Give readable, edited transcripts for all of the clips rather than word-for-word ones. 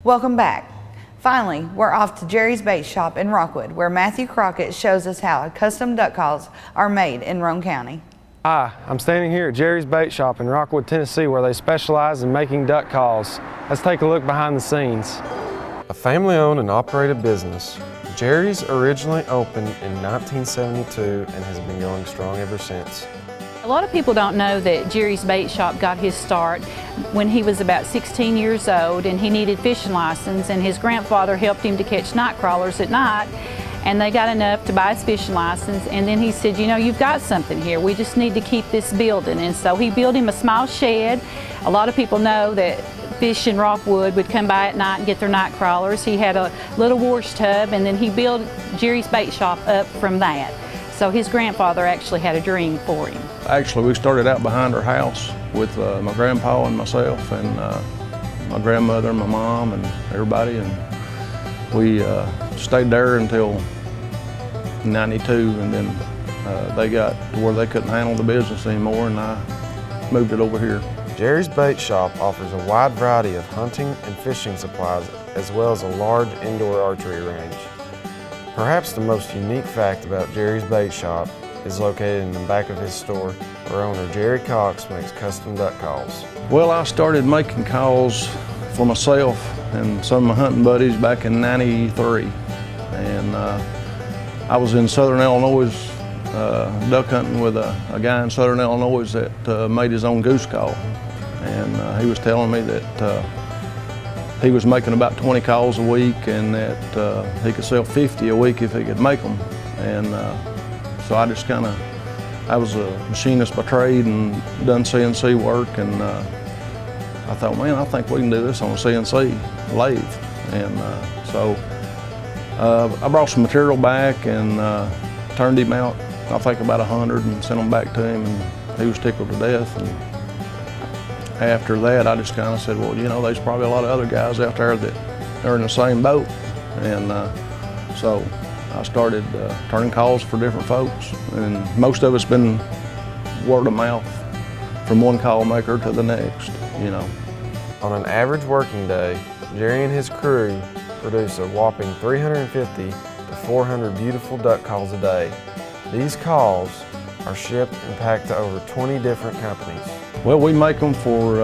Welcome back. Finally, we're off to Jerry's Bait Shop in Rockwood, where Matthew Crockett shows us how custom duck calls are made in Roane County. Hi, I'm standing here at Jerry's Bait Shop in Rockwood, Tennessee, where they specialize in making duck calls. Let's take a look behind the scenes. A family-owned and operated business, Jerry's originally opened in 1972 and has been going strong ever since. A lot of people don't know that Jerry's Bait Shop got his start when he was about 16 years old and he needed fishing license, and his grandfather helped him to catch night crawlers at night, and they got enough to buy his fishing license. And then he said, you know, you've got something here, we just need to keep this building. And so he built him a small shed. A lot of people know that Fish in Rockwood would come by at night and get their night crawlers. He had a little wash tub, and then he built Jerry's Bait Shop up from that. So his grandfather actually had a dream for him. Actually, we started out behind our house with my grandpa and myself and my grandmother and my mom and everybody, and we stayed there until '92, and then they got to where they couldn't handle the business anymore, and I moved it over here. Jerry's Bait Shop offers a wide variety of hunting and fishing supplies, as well as a large indoor archery range. Perhaps the most unique fact about Jerry's Bait Shop is located in the back of his store, where owner Jerry Cox makes custom duck calls. Well, I started making calls for myself and some of my hunting buddies back in '93, and I was in southern Illinois duck hunting with a guy in southern Illinois that made his own goose call, and he was telling me that he was making about 20 calls a week, and that he could sell 50 a week if he could make them. And so I just I was a machinist by trade and done CNC work, and I thought, man, I think we can do this on a CNC lathe. And so I brought some material back and turned him out, I think about 100, and sent them back to him, and he was tickled to death. And after that, I just kind of said, well, you know, there's probably a lot of other guys out there that are in the same boat. And so I started turning calls for different folks, and most of it's been word of mouth from one call maker to the next, you know. On an average working day, Jerry and his crew produce a whopping 350 to 400 beautiful duck calls a day. These calls are shipped and packed to over 20 different companies. Well, we make them for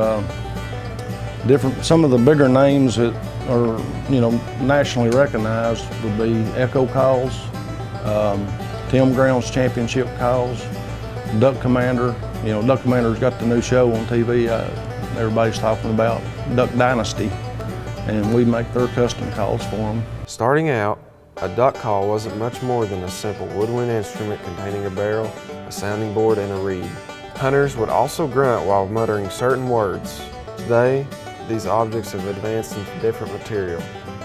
some of the bigger names that are, you know, nationally recognized would be Echo Calls, Tim Ground's Championship Calls, Duck Commander. You know, Duck Commander's got the new show on TV. Everybody's talking about Duck Dynasty, and we make their custom calls for them. Starting out, a duck call wasn't much more than a simple woodwind instrument containing a barrel, a sounding board, and a reed. Hunters would also grunt while muttering certain words. Today, these objects have advanced into different material,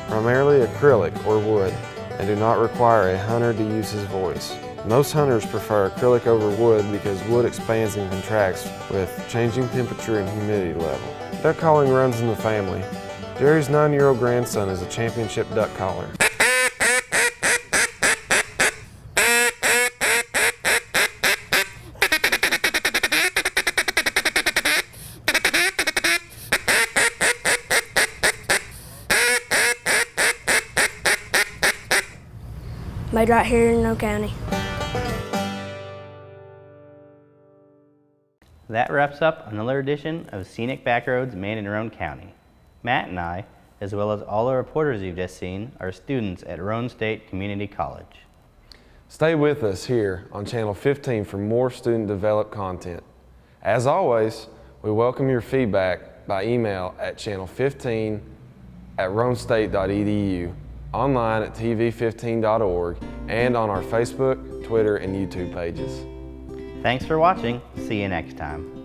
primarily acrylic or wood, and do not require a hunter to use his voice. Most hunters prefer acrylic over wood because wood expands and contracts with changing temperature and humidity level. Duck calling runs in the family. Jerry's 9-year-old grandson is a championship duck caller. Made right here in Roane County. That wraps up another edition of Scenic Backroads made in Roane County. Matt and I, as well as all the reporters you've just seen, are students at Roane State Community College. Stay with us here on Channel 15 for more student-developed content. As always, we welcome your feedback by email at channel15@roanestate.edu, online at tv15.org, and on our Facebook, Twitter, and YouTube pages. Thanks for watching. See you next time.